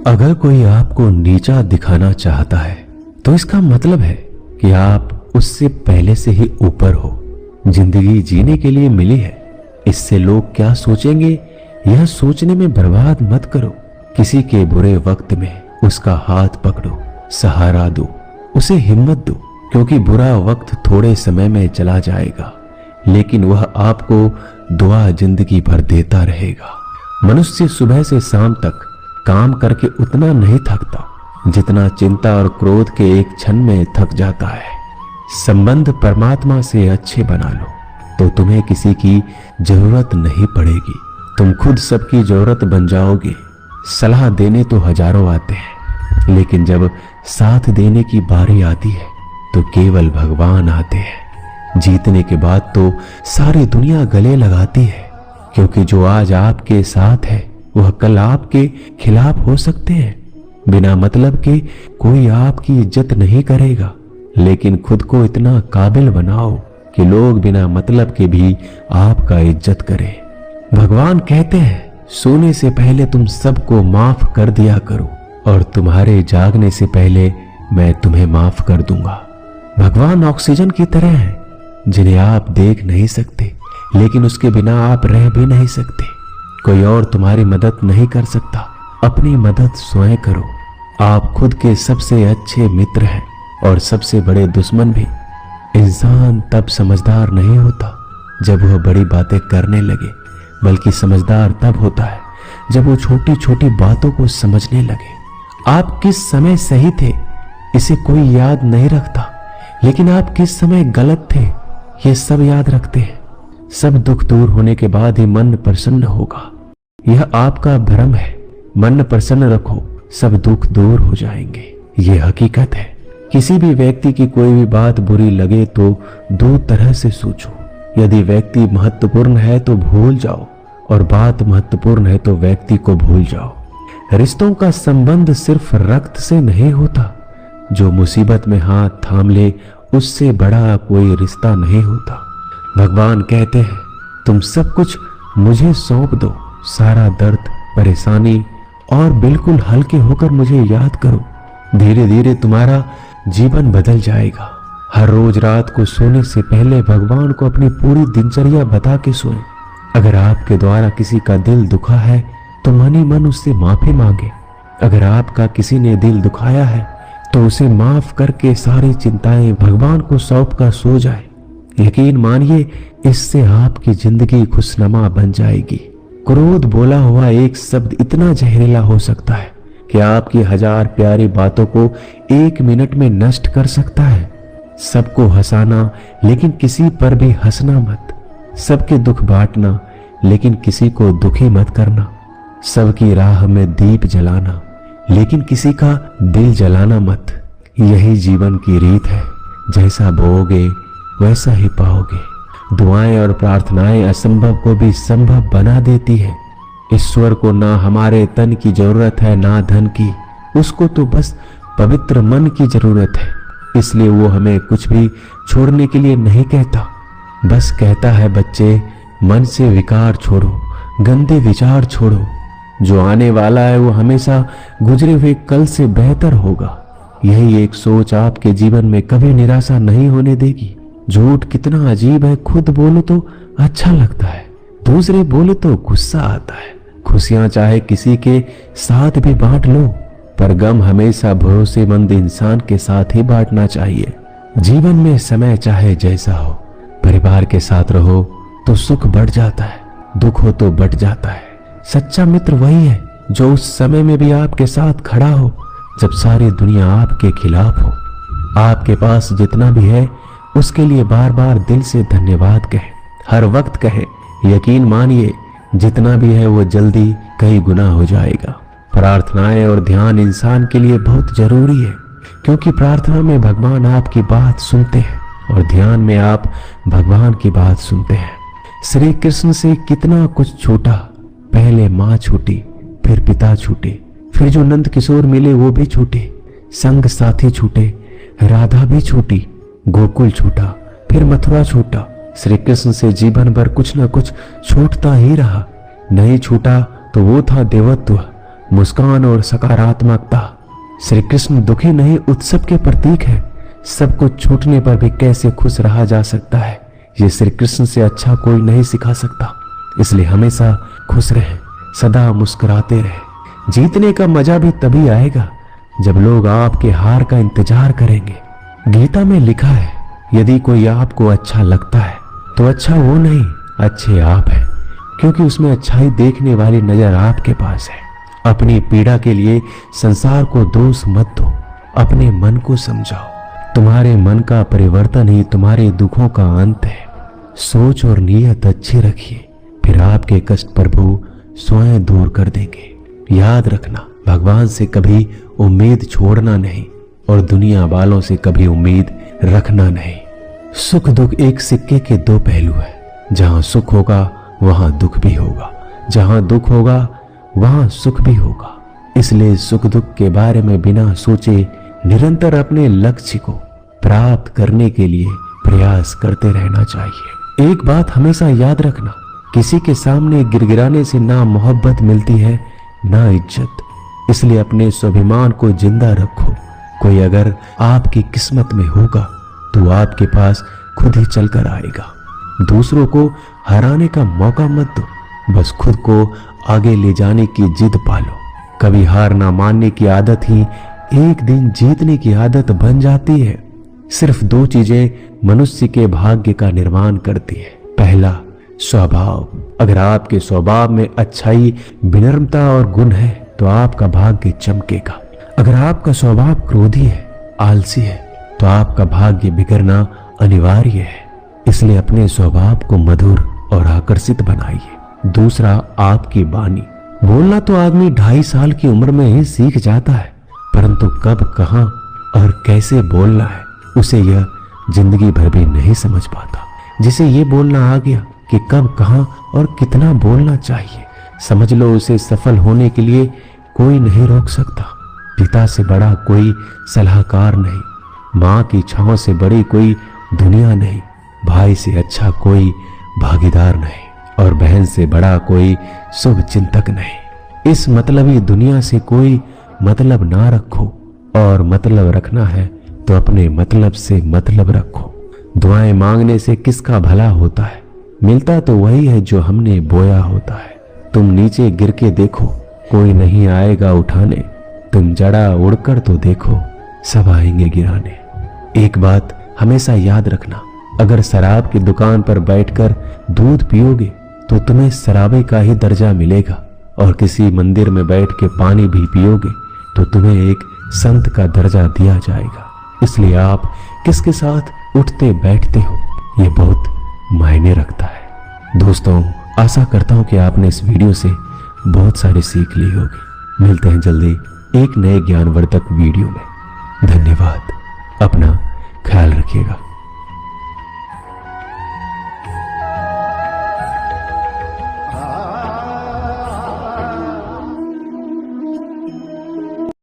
अगर कोई आपको नीचा दिखाना चाहता है तो इसका मतलब है कि आप उससे पहले से ही ऊपर हो। जिंदगी जीने के लिए मिली है, इससे लोग क्या सोचेंगे यह सोचने में बर्बाद मत करो। किसी के बुरे वक्त में उसका हाथ पकड़ो, सहारा दो, उसे हिम्मत दो, क्योंकि बुरा वक्त थोड़े समय में चला जाएगा लेकिन वह आपको दुआ जिंदगी भर देता रहेगा। मनुष्य सुबह से शाम तक काम करके उतना नहीं थकता जितना चिंता और क्रोध के एक क्षण में थक जाता है। संबंध परमात्मा से अच्छे बना लो तो तुम्हें किसी की जरूरत नहीं पड़ेगी, तुम खुद सबकी जरूरत बन जाओगे। सलाह देने तो हजारों आते हैं लेकिन जब साथ देने की बारी आती है तो केवल भगवान आते हैं। जीतने के बाद तो सारी दुनिया गले लगाती है, क्योंकि जो आज आपके साथ है वह कल आपके खिलाफ हो सकते हैं। बिना मतलब के कोई आपकी इज्जत नहीं करेगा, लेकिन खुद को इतना काबिल बनाओ कि लोग बिना मतलब के भी आपका इज्जत करें। भगवान कहते हैं सोने से पहले तुम सबको माफ कर दिया करो और तुम्हारे जागने से पहले मैं तुम्हें माफ कर दूंगा। भगवान ऑक्सीजन की तरह है जिन्हें आप देख नहीं सकते लेकिन उसके बिना आप रह भी नहीं सकते। कोई और तुम्हारी मदद नहीं कर सकता, अपनी मदद स्वयं करो। आप खुद के सबसे अच्छे मित्र हैं और सबसे बड़े दुश्मन भी। इंसान तब समझदार नहीं होता जब वह बड़ी बातें करने लगे, बल्कि समझदार तब होता है जब वो छोटी छोटी बातों को समझने लगे। आप किस समय सही थे इसे कोई याद नहीं रखता, लेकिन आप किस समय गलत थे ये सब याद रखते हैं। सब दुख दूर होने के बाद ही मन प्रसन्न होगा, यह आपका भ्रम है। मन प्रसन्न रखो, सब दुख दूर हो जाएंगे, ये हकीकत है। किसी भी व्यक्ति की कोई भी बात बुरी लगे तो दो तरह से सोचो। यदि व्यक्ति महत्वपूर्ण है तो भूल जाओ और बात महत्वपूर्ण है तो व्यक्ति को भूल जाओ। रिश्तों का संबंध सिर्फ रक्त से नहीं होता, जो मुसीबत में हाथ थाम ले उससे बड़ा कोई रिश्ता नहीं होता। भगवान कहते हैं तुम सब कुछ मुझे सौंप दो, सारा दर्द परेशानी, और बिल्कुल हल्के होकर मुझे याद करो। धीरे धीरे तुम्हारा जीवन बदल जाएगा। हर रोज रात को सोने से पहले भगवान को अपनी पूरी दिनचर्या बता के सोएं। अगर आपके द्वारा किसी का दिल दुखा है तो मन ही मन उससे माफी मांगे। अगर आपका किसी ने दिल दुखाया है तो उसे माफ करके सारी चिंताएं भगवान को सौंप कर सो जाए। यकीन मानिए इससे आपकी जिंदगी खुशनुमा बन जाएगी। क्रोध बोला हुआ एक शब्द इतना जहरीला हो सकता है कि आपकी हजार प्यारी बातों को एक मिनट में नष्ट कर सकता है। सबको हंसाना लेकिन किसी पर भी हंसना मत। सबके दुख बांटना लेकिन किसी को दुखी मत करना। सबकी राह में दीप जलाना लेकिन किसी का दिल जलाना मत। यही जीवन की रीत है, जैसा बोओगे वैसा ही पाओगे। दुआएं और प्रार्थनाएं असंभव को भी संभव बना देती है। ईश्वर को ना हमारे तन की जरूरत है ना धन की, उसको तो बस पवित्र मन की जरूरत है। इसलिए वो हमें कुछ भी छोड़ने के लिए नहीं कहता, बस कहता है बच्चे मन से विकार छोड़ो, गंदे विचार छोड़ो। जो आने वाला है वो हमेशा गुजरे हुए कल से बेहतर होगा। यही एक सोच आपके जीवन में कभी निराशा नहीं होने देगी। झूठ कितना अजीब है, खुद बोलो तो अच्छा लगता है, दूसरे बोले तो गुस्सा आता है। खुशियां चाहे किसी के साथ भी बांट लो, पर गम हमेशा भरोसेमंद इंसान के साथ ही बांटना चाहिए। जीवन में समय चाहे जैसा हो, परिवार के साथ रहो तो सुख बढ़ जाता है, दुख हो तो बढ़ जाता है। सच्चा मित्र वही है जो उस समय में भी आपके साथ खड़ा हो जब सारी दुनिया आपके खिलाफ हो। आपके पास जितना भी है उसके लिए बार बार दिल से धन्यवाद कहें, हर वक्त कहें। यकीन मानिए जितना भी है वो जल्दी कई गुना हो जाएगा। प्रार्थनाएं और ध्यान इंसान के लिए बहुत जरूरी है, क्योंकि प्रार्थना में भगवान आपकी बात सुनते हैं और ध्यान में आप भगवान की बात सुनते हैं। श्री कृष्ण से कितना कुछ छूटा, पहले माँ छूटी, फिर पिता छूटे, फिर जो नंद किशोर मिले वो भी छूटे, संग साथी छूटे, राधा भी छूटी, गोकुल छूटा, फिर मथुरा छूटा। श्री कृष्ण से जीवन भर कुछ न कुछ छूटता ही रहा। नहीं छूटा तो वो था देवत्व, मुस्कान और सकारात्मकता। श्री कृष्ण दुखी नहीं, उत्सव के प्रतीक है। सब कुछ छूटने पर भी कैसे खुश रहा जा सकता है, ये श्री कृष्ण से अच्छा कोई नहीं सिखा सकता। इसलिए हमेशा खुश रहें, सदा मुस्कुराते रहें। जीतने का मजा भी तभी आएगा जब लोग आपके हार का इंतजार करेंगे। गीता में लिखा है, यदि कोई आपको अच्छा लगता है तो अच्छा वो नहीं, अच्छे आप हैं, क्योंकि उसमें अच्छाई देखने वाली नजर आपके पास है। अपनी पीड़ा के लिए संसार को दोष मत दो, अपने मन को समझाओ। तुम्हारे मन का परिवर्तन ही तुम्हारे दुखों का अंत है। सोच और नीयत अच्छी रखिए, फिर आपके कष्ट प्रभु स्वयं दूर कर देंगे। याद रखना, भगवान से कभी उम्मीद छोड़ना नहीं और दुनिया वालों से कभी उम्मीद रखना नहीं। सुख दुख एक सिक्के के दो पहलू है। जहां सुख होगा वहां दुख भी होगा, जहां दुख होगा वहां सुख भी होगा। इसलिए सुख दुख के बारे में बिना सोचे निरंतर अपने लक्ष्य को प्राप्त करने के लिए प्रयास करते रहना चाहिए। एक बात हमेशा याद रखना, किसी के सामने गिड़गिड़ाने से ना मोहब्बत मिलती है ना इज्जत। इसलिए अपने स्वाभिमान को जिंदा रखो। कोई अगर आपकी किस्मत में होगा तो आपके पास खुद ही चलकर आएगा। दूसरों को हराने का मौका मत दो, बस खुद को आगे ले जाने की जिद पालो। कभी हार ना मानने की आदत ही एक दिन जीतने की आदत बन जाती है। सिर्फ दो चीजें मनुष्य के भाग्य का निर्माण करती है। पहला, स्वभाव। अगर आपके स्वभाव में अच्छाई, विनम्रता और गुण है तो आपका भाग्य चमकेगा। अगर आपका स्वभाव क्रोधी है, आलसी है, तो आपका भाग्य बिगड़ना अनिवार्य है। इसलिए अपने स्वभाव को मधुर और आकर्षित बनाइए। दूसरा, आपकी वाणी। बोलना तो आदमी 2.5 साल की उम्र में ही सीख जाता है, परंतु कब, कहां और कैसे बोलना है उसे यह जिंदगी भर भी नहीं समझ पाता। जिसे ये बोलना आ गया कि कब, कहां और कितना बोलना चाहिए, समझ लो उसे सफल होने के लिए कोई नहीं रोक सकता। पिता से बड़ा कोई सलाहकार नहीं, माँ की छांव से बड़ी कोई दुनिया नहीं, भाई से अच्छा कोई भागीदार नहीं और बहन से बड़ा कोई शुभ चिंतक नहीं। इस मतलबी दुनिया से कोई मतलब ना रखो, और मतलब रखना है तो अपने मतलब से मतलब रखो। दुआएं मांगने से किसका भला होता है, मिलता तो वही है जो हमने बोया होता है। तुम नीचे गिर के देखो, कोई नहीं आएगा उठाने। तुम जड़ा उड़कर तो देखो, सब आएंगे गिराने। एक बात हमेशा याद रखना, अगर शराब की दुकान पर बैठकर दूध पियोगे तो तुम्हें शराबी का ही दर्जा मिलेगा, और किसी मंदिर में बैठ के पानी भी पियोगे तो तुम्हें एक संत का दर्जा दिया जाएगा। इसलिए आप किसके साथ उठते बैठते हो ये बहुत मायने रखता है। दोस्तों, आशा करता हूं कि आपने इस वीडियो से बहुत सारी सीख ली होगी। मिलते हैं जल्दी एक नए ज्ञानवर्धक वीडियो में। धन्यवाद। अपना ख्याल रखिएगा।